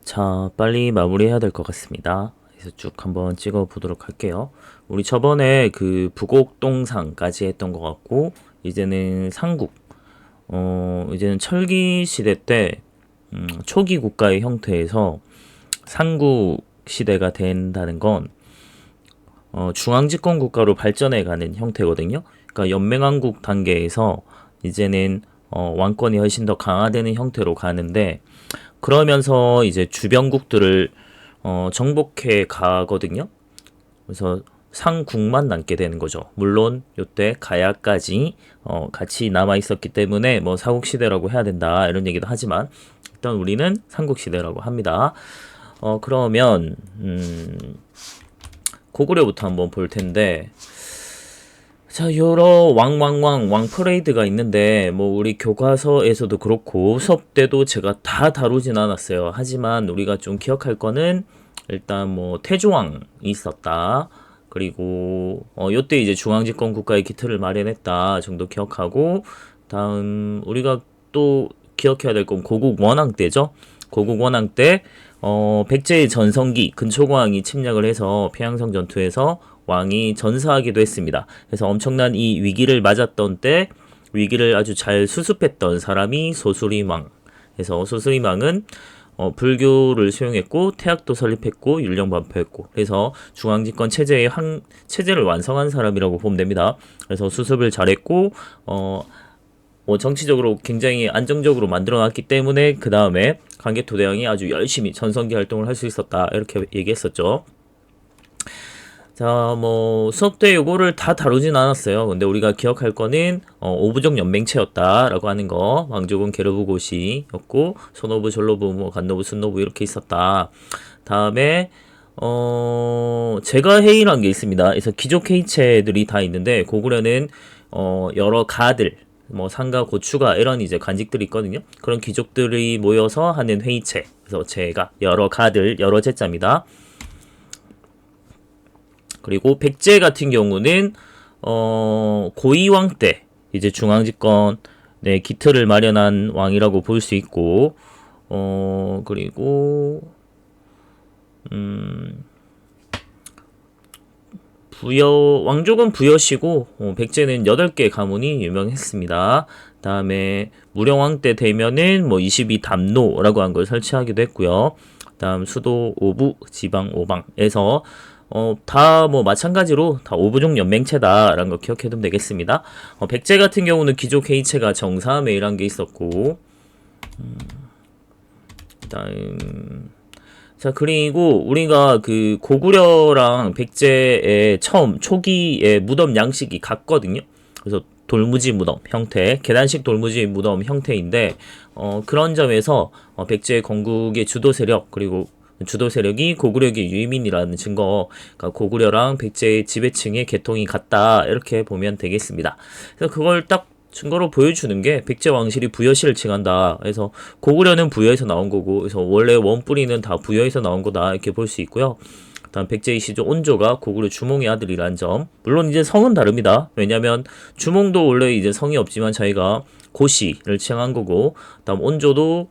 자, 빨리 마무리해야 될 것 같습니다. 그래서 쭉 한번 찍어 보도록 할게요. 우리 저번에 그 부곡동상까지 했던 것 같고, 이제는 삼국, 이제는 철기 시대 때, 초기 국가의 형태에서 삼국 시대가 된다는 건, 중앙집권 국가로 발전해가는 형태거든요. 그러니까 연맹왕국 단계에서 이제는 왕권이 훨씬 더 강화되는 형태로 가는데, 그러면서 이제 주변국들을 정복해 가거든요. 그래서 상국만 남게 되는 거죠. 물론 요때 가야까지 같이 남아 있었기 때문에 뭐 사국 시대라고 해야 된다 이런 얘기도 하지만 일단 우리는 삼국 시대라고 합니다. 그러면 고구려부터 한번 볼 텐데, 자, 여러 왕 퍼레이드가 있는데, 뭐, 우리 교과서에서도 그렇고, 수업 때도 제가 다 다루진 않았어요. 하지만 우리가 좀 기억할 거는, 일단 뭐, 태조왕이 있었다. 그리고, 요때 이제 중앙집권 국가의 기틀을 마련했다 정도 기억하고, 다음, 우리가 또 기억해야 될 건 고국 원왕 때죠. 고국 원왕 때, 백제의 전성기, 근초고왕이 침략을 해서 평양성 전투에서 왕이 전사하기도 했습니다. 그래서 엄청난 이 위기를 맞았던 때 위기를 아주 잘 수습했던 사람이 소수림왕. 그래서 소수림왕은 불교를 수용했고 태학도 설립했고 율령 반포했고 그래서 중앙집권 체제의 체제를 완성한 사람이라고 보면 됩니다. 그래서 수습을 잘했고 정치적으로 굉장히 안정적으로 만들어놨기 때문에 그 다음에 강개토대왕이 아주 열심히 전성기 활동을 할 수 있었다 이렇게 얘기했었죠. 자, 뭐 수업 때 요거를 다 다루진 않았어요. 근데 우리가 기억할 거는 오부족 연맹체였다라고 하는 거, 왕조군 게르부고시였고 소노부, 졸로부, 뭐 간노부, 순노부 이렇게 있었다. 다음에 제가 회의란 게 있습니다. 그래서 귀족 회의체들이 다 있는데 고구려는 여러 가들 뭐 상가, 고추가 이런 이제 관직들이 있거든요. 그런 귀족들이 모여서 하는 회의체. 그래서 제가 여러 가들 여러 제자입니다. 그리고 백제 같은 경우는 고이왕 때 이제 중앙집권의 기틀을 마련한 왕이라고 볼 수 있고 그리고 왕족은 부여시고 백제는 8개 가문이 유명했습니다. 다음에 무령왕 때 되면은 뭐 22담로라고 한 걸 설치하기도 했고요. 다음 수도 오부, 지방 오방에서 다 뭐 마찬가지로 다 오부족 연맹체다라는 거 기억해두면 되겠습니다. 백제 같은 경우는 귀족 회의체가 정사매이란 게 있었고, 다음 자, 그리고 우리가 그 고구려랑 백제의 처음 초기의 무덤 양식이 같거든요. 그래서 돌무지 무덤 형태, 계단식 돌무지 무덤 형태인데, 그런 점에서 백제 건국의 주도 세력, 그리고 주도 세력이 고구려의 유의민이라는 증거, 그러니까 고구려랑 백제의 지배층의 계통이 같다 이렇게 보면 되겠습니다. 그래서 그걸 딱 증거로 보여주는 게 백제 왕실이 부여시를 칭한다. 그래서 고구려는 부여에서 나온 거고, 그래서 원래 원뿌리는 다 부여에서 나온 거다 이렇게 볼 수 있고요. 다음 백제의 시조 온조가 고구려 주몽의 아들이라는 점. 물론 이제 성은 다릅니다. 왜냐면 주몽도 원래 이제 성이 없지만 자기가 고씨를 칭한 거고, 다음 온조도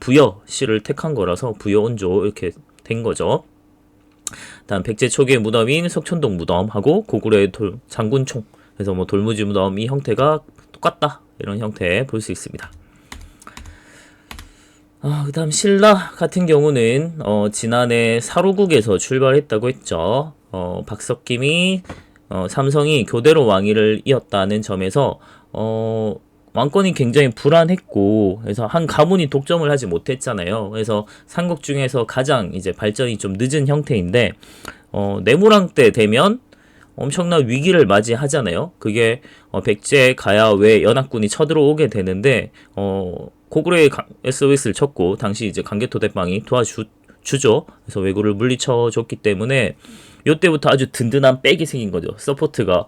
부여씨를 택한 거라서 부여 온조 이렇게 된 거죠. 다음 백제 초기의 무덤인 석촌동 무덤하고 고구려의 장군총. 그래서 뭐 돌무지 무덤 이 형태가 똑같다 이런 형태 볼 수 있습니다. 그 다음 신라 같은 경우는 지난해 사로국에서 출발했다고 했죠. 박석김이 삼성이 교대로 왕위를 이었다는 점에서 왕권이 굉장히 불안했고, 그래서 한 가문이 독점을 하지 못했잖아요. 그래서 삼국 중에서 가장 이제 발전이 좀 늦은 형태인데, 내무랑 때 되면 엄청난 위기를 맞이하잖아요. 그게 백제, 가야 외 연합군이 쳐들어오게 되는데 고구려의 SOS를 쳤고 당시 이제 강개토 대빵이 도와주죠. 그래서 왜구를 물리쳐줬기 때문에 요때부터 아주 든든한 백이 생긴 거죠. 서포트가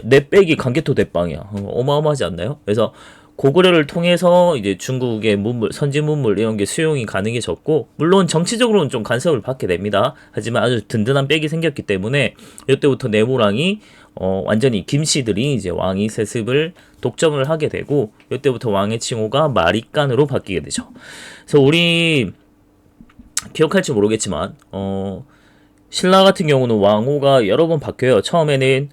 내 백이 강개토 대빵이야. 어마어마하지 않나요? 그래서 고구려를 통해서 이제 중국의 문물, 선지 문물 이런 게 수용이 가능해졌고, 물론 정치적으로는 좀 간섭을 받게 됩니다. 하지만 아주 든든한 백이 생겼기 때문에 이때부터 내무랑이 완전히 김씨들이 이제 왕위 세습을 독점을 하게 되고, 이때부터 왕의 칭호가 마리간으로 바뀌게 되죠. 그래서 우리 기억할지 모르겠지만 신라 같은 경우는 왕후가 여러 번 바뀌어요. 처음에는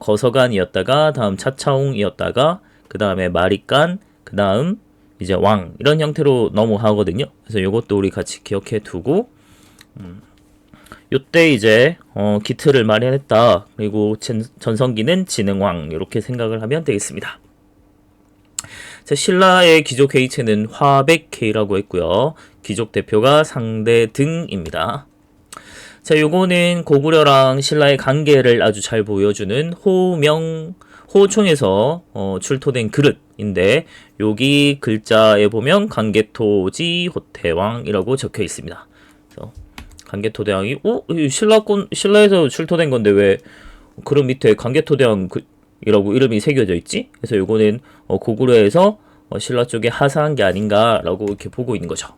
거서간이었다가 다음 차차웅이었다가 그 다음에 마리깐 그 다음 이제 왕 이런 형태로 넘어가거든요. 그래서 이것도 우리 같이 기억해 두고 요때 이제 기틀을 마련했다. 그리고 전성기는 진흥왕 이렇게 생각을 하면 되겠습니다. 자, 신라의 귀족 회의체는 화백회의라고 했고요. 귀족 대표가 상대등입니다. 자, 요거는 고구려랑 신라의 관계를 아주 잘 보여주는 호총에서 출토된 그릇인데 여기 글자에 보면 관계토지 호태왕이라고 적혀 있습니다. 그래서 관계토대왕이 신라에서 출토된 건데 왜 그릇 밑에 관계토대왕이라고 이름이 새겨져 있지? 그래서 요거는 고구려에서 신라 쪽에 하사한 게 아닌가라고 이렇게 보고 있는 거죠.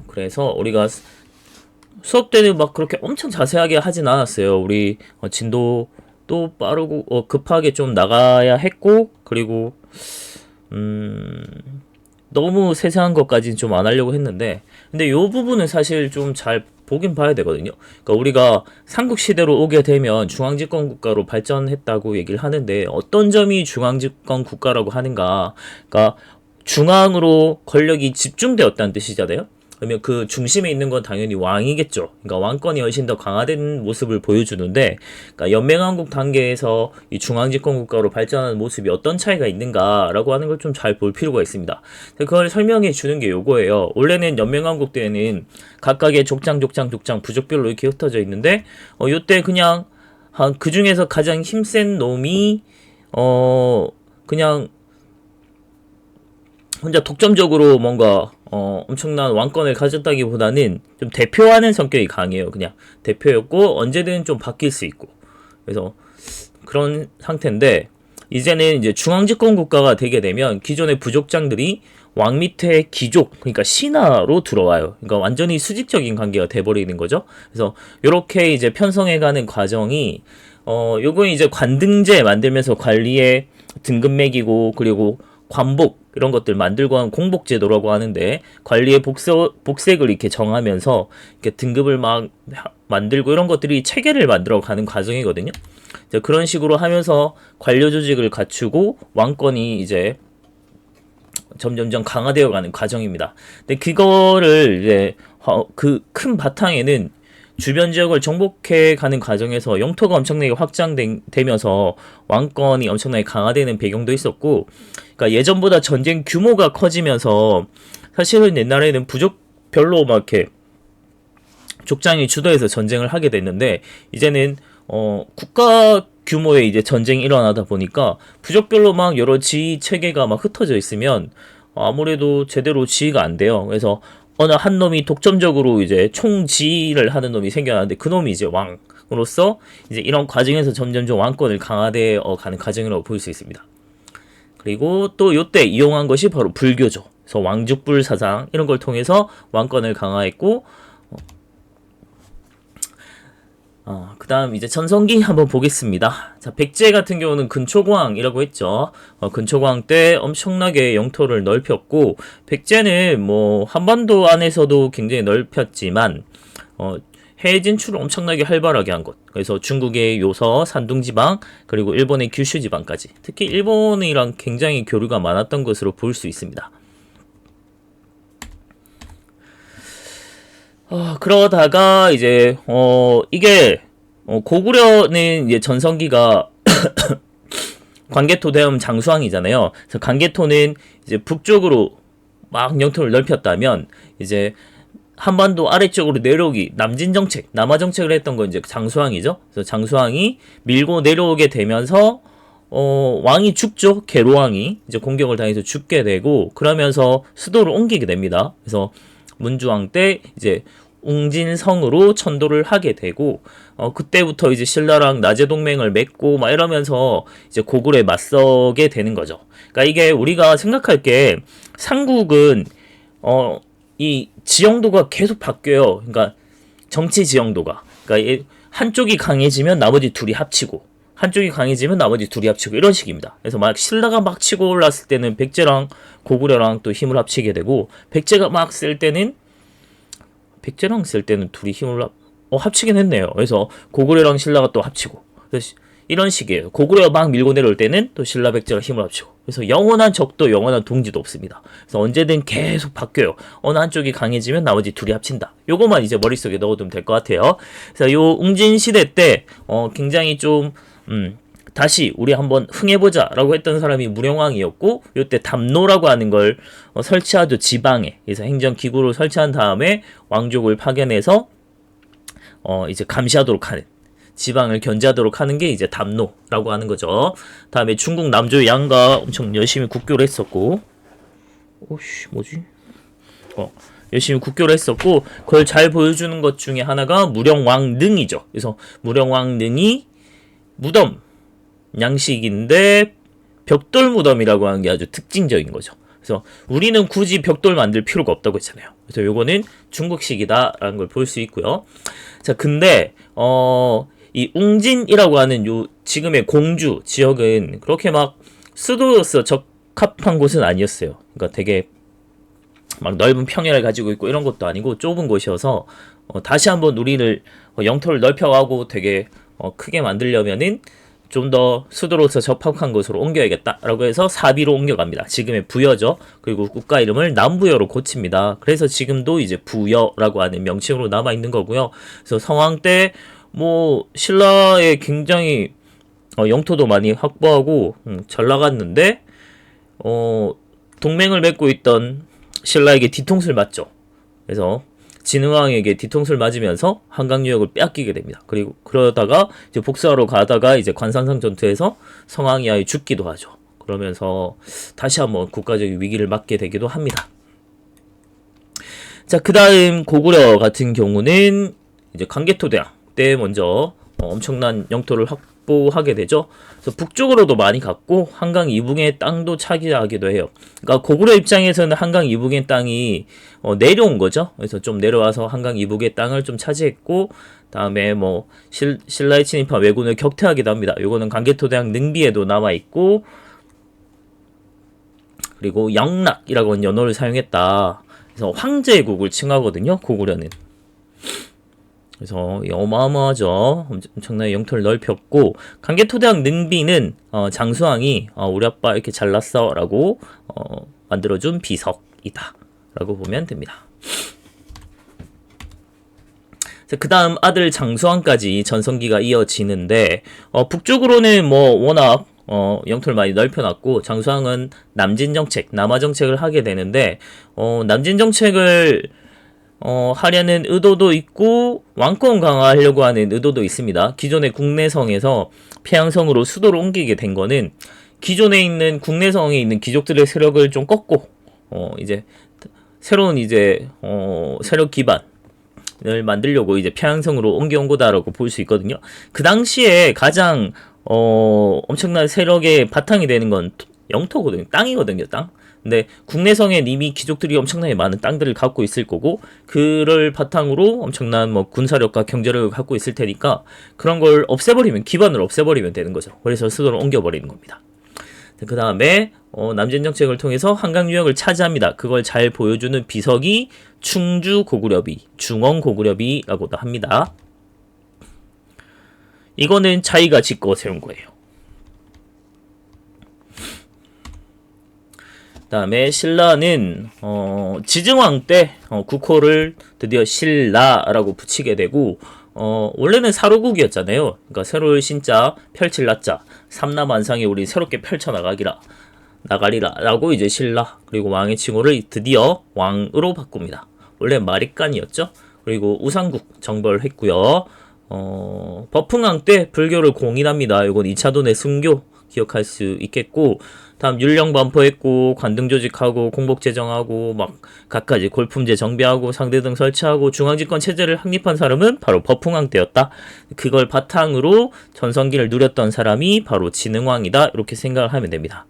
그래서 우리가 수업 때는 막 그렇게 엄청 자세하게 하진 않았어요. 우리 진도도 빠르고 급하게 좀 나가야 했고 그리고 너무 세세한 것까지는 좀 안 하려고 했는데 근데 요 부분은 사실 좀 잘 보긴 봐야 되거든요. 그러니까 우리가 삼국시대로 오게 되면 중앙집권 국가로 발전했다고 얘기를 하는데 어떤 점이 중앙집권 국가라고 하는가? 그러니까 중앙으로 권력이 집중되었다는 뜻이잖아요. 그러면 그 중심에 있는 건 당연히 왕이겠죠. 그러니까 왕권이 훨씬 더 강화된 모습을 보여주는데, 그러니까 연맹왕국 단계에서 이 중앙집권 국가로 발전하는 모습이 어떤 차이가 있는가라고 하는 걸 좀 잘 볼 필요가 있습니다. 그걸 설명해 주는 게 요거예요. 원래는 연맹왕국 때는 각각의 족장 부족별로 이렇게 흩어져 있는데, 요때 그냥 그 중에서 가장 힘센 놈이 그냥 혼자 독점적으로 뭔가 엄청난 왕권을 가졌다기보다는 좀 대표하는 성격이 강해요. 그냥 대표였고 언제든 좀 바뀔 수 있고 그래서 그런 상태인데 이제는 이제 중앙집권 국가가 되게 되면 기존의 부족장들이 왕 밑에 귀족 그러니까 신하로 들어와요. 그러니까 완전히 수직적인 관계가 돼버리는 거죠. 그래서 이렇게 이제 편성해가는 과정이 요건 이제 관등제 만들면서 관리에 등급 매기고 그리고 관복 이런 것들 만들고 한 공복제도라고 하는데 관리의 복색을 이렇게 정하면서 이렇게 등급을 막 만들고 이런 것들이 체계를 만들어 가는 과정이거든요. 그런 식으로 하면서 관료 조직을 갖추고 왕권이 이제 점점점 강화되어 가는 과정입니다. 근데 그거를 이제 그 큰 바탕에는 주변 지역을 정복해 가는 과정에서 영토가 엄청나게 확장되면서 왕권이 엄청나게 강화되는 배경도 있었고, 그러니까 예전보다 전쟁 규모가 커지면서 사실은 옛날에는 부족별로 막 이렇게 족장이 주도해서 전쟁을 하게 됐는데 이제는 국가 규모의 이제 전쟁이 일어나다 보니까 부족별로 막 여러 지휘 체계가 막 흩어져 있으면 아무래도 제대로 지휘가 안 돼요. 그래서 어느 한 놈이 독점적으로 이제 총지휘를 하는 놈이 생겨나는데 그 놈이 이제 왕으로서 이제 이런 과정에서 점점점 왕권을 강화되어 가는 과정이라고 볼 수 있습니다. 그리고 또 요때 이용한 것이 바로 불교죠. 그래서 왕죽불 사상 이런 걸 통해서 왕권을 강화했고 그 다음 이제 전성기 한번 보겠습니다. 자, 백제 같은 경우는 근초광이라고 했죠. 근초광 때 엄청나게 영토를 넓혔고, 백제는 뭐, 한반도 안에서도 굉장히 넓혔지만, 해외 진출을 엄청나게 활발하게 한 것. 그래서 중국의 요서, 산둥지방, 그리고 일본의 규슈지방까지. 특히 일본이랑 굉장히 교류가 많았던 것으로 볼 수 있습니다. 그러다가 이제 이게 고구려는 이제 전성기가 관개토 대음 장수왕이잖아요. 그래서 관개토는 이제 북쪽으로 막 영토를 넓혔다면 이제 한반도 아래쪽으로 내려오기 남진 정책, 남하 정책을 했던 건 이제 장수왕이죠. 그래서 장수왕이 밀고 내려오게 되면서 왕이 죽죠. 계로왕이 이제 공격을 당해서 죽게 되고 그러면서 수도를 옮기게 됩니다. 그래서 문주왕 때 이제 웅진성으로 천도를 하게 되고 그때부터 이제 신라랑 나제 동맹을 맺고 막 이러면서 이제 고구려에 맞서게 되는 거죠. 그러니까 이게 우리가 생각할 게 삼국은 이 지형도가 계속 바뀌어요. 그러니까 정치 지형도가 그러니까 한쪽이 강해지면 나머지 둘이 합치고 한쪽이 강해지면 나머지 둘이 합치고 이런 식입니다. 그래서 만약 신라가 막 치고 올랐을 때는 백제랑 고구려랑 또 힘을 합치게 되고 백제가 막 쓸 때는 백제랑 쓸 때는 둘이 힘을 합치긴 했네요. 그래서 고구려랑 신라가 또 합치고 그래서 이런 식이에요. 고구려가 막 밀고 내려올 때는 또 신라 백제가 힘을 합치고 그래서 영원한 적도 영원한 동지도 없습니다. 그래서 언제든 계속 바뀌어요. 어느 한쪽이 강해지면 나머지 둘이 합친다. 요거만 이제 머릿속에 넣어두면 될 것 같아요. 그래서 요 웅진 시대 때 굉장히 좀 다시 우리 한번 흥해보자 라고 했던 사람이 무령왕이었고 요때 담노라고 하는 걸 설치하죠. 지방에. 그래서 행정기구를 설치한 다음에 왕족을 파견해서 이제 감시하도록 하는 지방을 견제하도록 하는 게 이제 담노라고 하는 거죠. 다음에 중국 남조 양가 엄청 열심히 국교를 했었고 오씨 뭐지? 열심히 국교를 했었고 그걸 잘 보여주는 것 중에 하나가 무령왕릉이죠. 그래서 무령왕릉이 무덤 양식인데 벽돌 무덤이라고 하는 게 아주 특징적인 거죠. 그래서 우리는 굳이 벽돌 만들 필요가 없다고 했잖아요. 그래서 요거는 중국식이다라는 걸 볼 수 있고요. 자, 근데 이 웅진이라고 하는 요 지금의 공주 지역은 그렇게 막 수도로서 적합한 곳은 아니었어요. 그러니까 되게 막 넓은 평야를 가지고 있고 이런 것도 아니고 좁은 곳이어서 다시 한번 우리를 영토를 넓혀가고 되게 크게 만들려면은 좀 더 수도로서 적합한 곳으로 옮겨야겠다라고 해서 사비로 옮겨갑니다. 지금의 부여죠. 그리고 국가 이름을 남부여로 고칩니다. 그래서 지금도 이제 부여라고 하는 명칭으로 남아 있는 거고요. 그래서 성왕 때 뭐 신라에 굉장히 영토도 많이 확보하고 잘 나갔는데 동맹을 맺고 있던 신라에게 뒤통수를 맞죠. 그래서 진흥왕에게 뒤통수를 맞으면서 한강 유역을 빼앗기게 됩니다. 그리고 그러다가 이제 복수하러 가다가 이제 관상상 전투에서 성왕이 아예 죽기도 하죠. 그러면서 다시 한번 국가적인 위기를 맞게 되기도 합니다. 자, 그 다음 고구려 같은 경우는 이제 강개토대왕 때 먼저 엄청난 영토를 확보하게 되죠. 그래서 북쪽으로도 많이 갔고 한강 이북의 땅도 차지하기도 해요. 그러니까 고구려 입장에서는 한강 이북의 땅이 내려온 거죠. 그래서 좀 내려와서 한강 이북의 땅을 좀 차지했고 다음에 뭐 신라의 침입한 왜군을 격퇴하기도 합니다. 요거는 강개토대왕 능비에도 남아 있고 그리고 영락이라고 하는 연호를 사용했다. 그래서 황제국을 칭하거든요. 고구려는. 그래서 어마어마하죠. 엄청나게 영토를 넓혔고 강개토대왕 능비는 장수왕이 우리 아빠 이렇게 잘났어 라고 만들어준 비석이다 라고 보면 됩니다. 그 다음 아들 장수왕까지 전성기가 이어지는데 북쪽으로는 뭐 워낙 영토를 많이 넓혀놨고 장수왕은 남진정책, 남하정책을 하게 되는데 남진정책을 하려는 의도도 있고 왕권 강화하려고 하는 의도도 있습니다. 기존의 국내성에서 폐양성으로 수도를 옮기게 된 거는 기존에 있는 국내성에 있는 귀족들의 세력을 좀 꺾고 이제 새로운 이제 세력 기반을 만들려고 이제 폐양성으로 옮겨온 거다라고 볼 수 있거든요. 그 당시에 가장 엄청난 세력의 바탕이 되는 건 영토거든요. 땅이거든요. 땅. 근데 국내성엔 이미 귀족들이 엄청나게 많은 땅들을 갖고 있을 거고 그를 바탕으로 엄청난 뭐 군사력과 경제력을 갖고 있을 테니까 그런 걸 없애버리면 기반을 없애버리면 되는 거죠. 그래서 수도를 옮겨버리는 겁니다. 그 다음에 남진정책을 통해서 한강 유역을 차지합니다. 그걸 잘 보여주는 비석이 충주 고구려비, 중원 고구려비라고도 합니다. 이거는 자기가 짓고 세운 거예요. 다음에 신라는 지증왕 때 국호를 드디어 신라라고 붙이게 되고 원래는 사로국이었잖아요. 그러니까 새로울 신자 펼칠 라자 삼라만상에 우리 새롭게 펼쳐나가리라 라고 이제 신라 그리고 왕의 칭호를 드디어 왕으로 바꿉니다. 원래 마리간이었죠. 그리고 우상국 정벌했고요. 버풍왕 때 불교를 공인합니다. 이건 2차돈의 순교 기억할 수 있겠고 다음 율령 반포했고 관등 조직하고 공복 제정하고 막 갖가지 골품제 정비하고 상대등 설치하고 중앙집권 체제를 확립한 사람은 바로 버풍왕 때였다. 그걸 바탕으로 전성기를 누렸던 사람이 바로 진흥왕이다. 이렇게 생각을 하면 됩니다.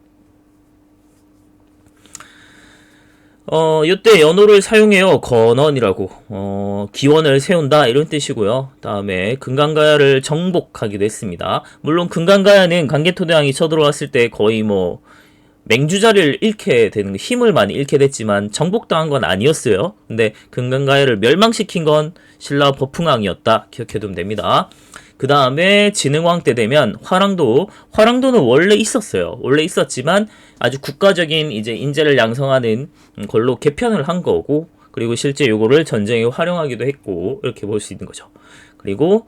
요때 연호를 사용해요. 건원이라고. 기원을 세운다 이런 뜻이고요. 다음에 금강가야를 정복하기도 했습니다. 물론 금강가야는 강개토대왕이 쳐들어왔을 때 거의 뭐 맹주자리를 잃게 되는 힘을 많이 잃게 됐지만 정복당한 건 아니었어요. 근데 금강가야를 멸망시킨 건 신라 버풍왕이었다. 기억해두면 됩니다. 그 다음에 진흥왕 때 되면 화랑도는 원래 있었어요. 원래 있었지만 아주 국가적인 이제 인재를 양성하는 걸로 개편을 한 거고, 그리고 실제 요거를 전쟁에 활용하기도 했고, 이렇게 볼 수 있는 거죠. 그리고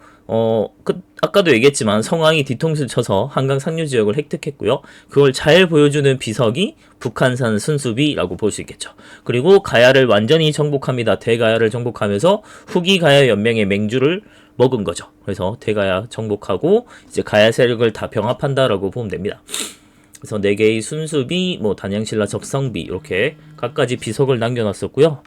아까도 얘기했지만 성왕이 뒤통수를 쳐서 한강 상류 지역을 획득했고요. 그걸 잘 보여주는 비석이 북한산 순수비라고 볼 수 있겠죠. 그리고 가야를 완전히 정복합니다. 대가야를 정복하면서 후기 가야 연맹의 맹주를 먹은 거죠. 그래서 대가야 정복하고 이제 가야 세력을 다 병합한다라고 보면 됩니다. 그래서 4개의 순수비, 뭐 단양신라 적성비 이렇게 각가지 비석을 남겨놨었고요.